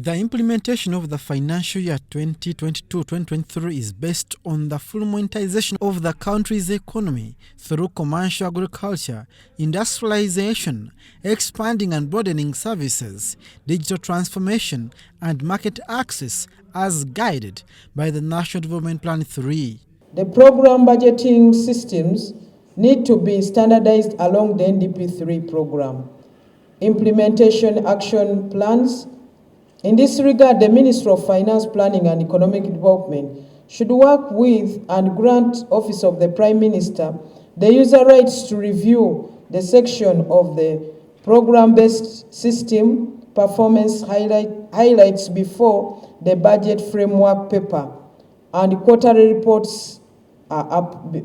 The implementation of the financial year 2022-2023 is based on the full monetization of the country's economy through commercial agriculture, industrialization, expanding and broadening services, digital transformation, and market access as guided by the National Development Plan 3. The program budgeting systems need to be standardized along the NDP3 program. Implementation action plans. In this regard, the Ministry of Finance, Planning and Economic Development should work with and grant Office of the Prime Minister the user rights to review the section of the program-based system performance highlights before the budget framework paper and quarterly reports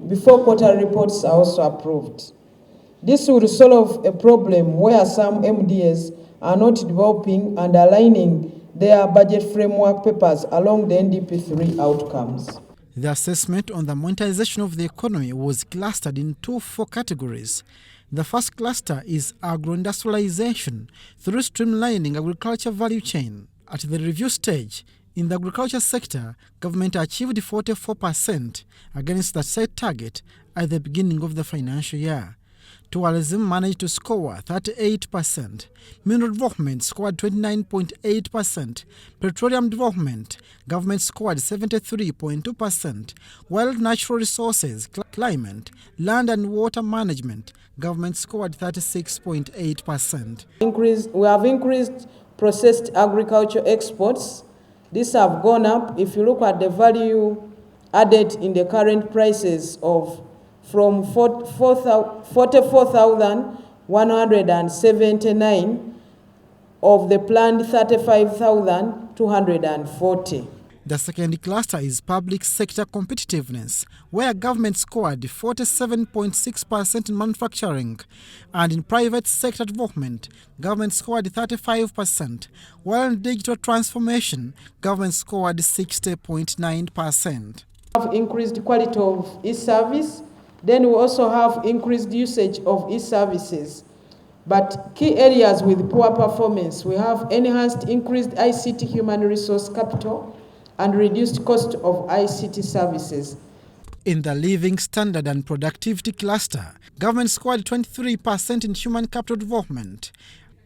before quarterly reports are also approved. This will solve a problem where some MDAs are not developing and aligning their budget framework papers along the NDP3 outcomes. The assessment on the monetization of the economy was clustered into 4 categories. The first cluster is agro-industrialization through streamlining agriculture value chain. At the review stage, in the agriculture sector, government achieved 44% against the set target at the beginning of the financial year. Tourism managed to score 38%, mineral development scored 29.8%, petroleum development, government scored 73.2%, while natural resources, climate, land and water management, government scored 36.8%. We have increased processed agriculture exports. These have gone up. If you look at the value added in the current prices of from 44,179 of the planned 35,240. The second cluster is public sector competitiveness, where government scored 47.6% in manufacturing, and in private sector development, government scored 35%, while in digital transformation, government scored 60.9%. We have increased quality of e-service. Then we also have increased usage of e-services. But key areas with poor performance, we have increased ICT human resource capital and reduced cost of ICT services. In the living standard and productivity cluster, government scored 23% in human capital development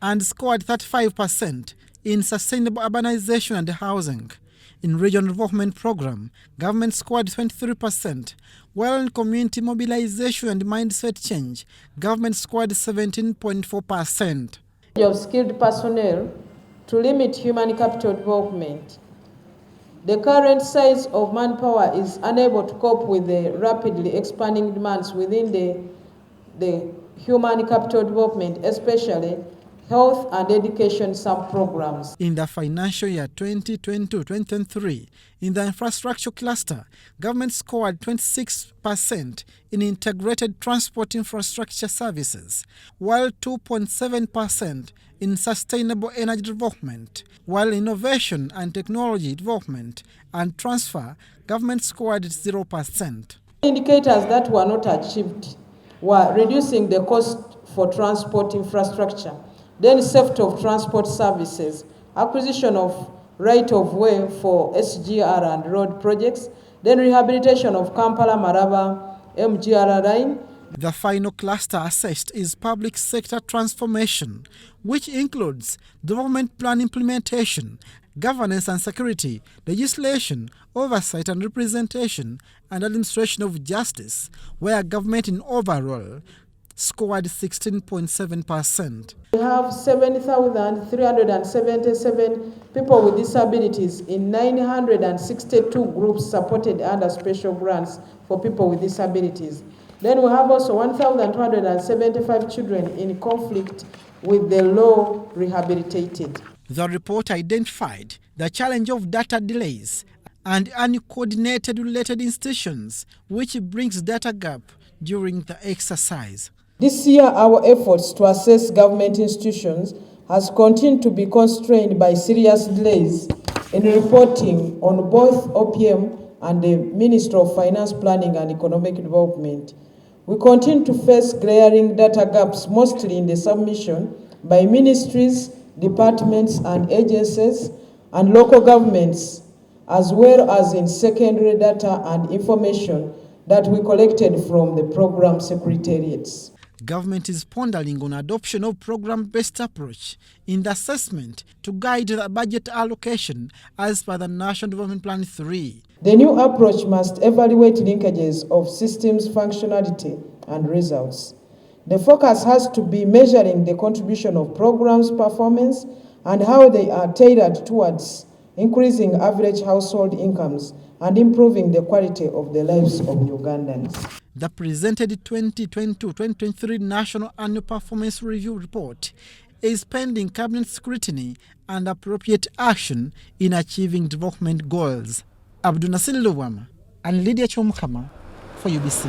and scored 35% in sustainable urbanization and housing. In regional development program, government scored 23%, while in community mobilization and mindset change, government scored 17.4%. Of skilled personnel to limit human capital development. The current size of manpower is unable to cope with the rapidly expanding demands within the human capital development, especially health and education sub-programs. In the financial year 2022-2023, in the infrastructure cluster, government scored 26% in integrated transport infrastructure services, while 2.7% in sustainable energy development, while innovation and technology development and transfer, government scored 0%. Indicators that were not achieved were reducing the cost for transport infrastructure, then safety of transport services, acquisition of right-of-way for SGR and road projects, then rehabilitation of Kampala-Maraba MGR line. The final cluster assessed is public sector transformation, which includes development plan implementation, governance and security, legislation, oversight and representation, and administration of justice, where government in overall scored 16.7%. We have 7,377 people with disabilities in 962 groups supported under special grants for people with disabilities. Then we have also 1,275 children in conflict with the law rehabilitated. The report identified the challenge of data delays and uncoordinated related institutions, which brings data gap during the exercise. This year, our efforts to assess government institutions has continued to be constrained by serious delays in reporting on both OPM and the Ministry of Finance, Planning and Economic Development. We continue to face glaring data gaps, mostly in the submission by ministries, departments and agencies, and local governments, as well as in secondary data and information that we collected from the program secretariats. Government is pondering on adoption of program-based approach in the assessment to guide the budget allocation as per the National Development Plan 3. The new approach must evaluate linkages of systems functionality and results. The focus has to be measuring the contribution of programs' performance and how they are tailored towards increasing average household incomes and improving the quality of the lives of Ugandans. The presented 2022-2023 National Annual Performance Review Report is pending cabinet scrutiny and appropriate action in achieving development goals. Kasule Lumumba and Lydia Chomkama for UBC.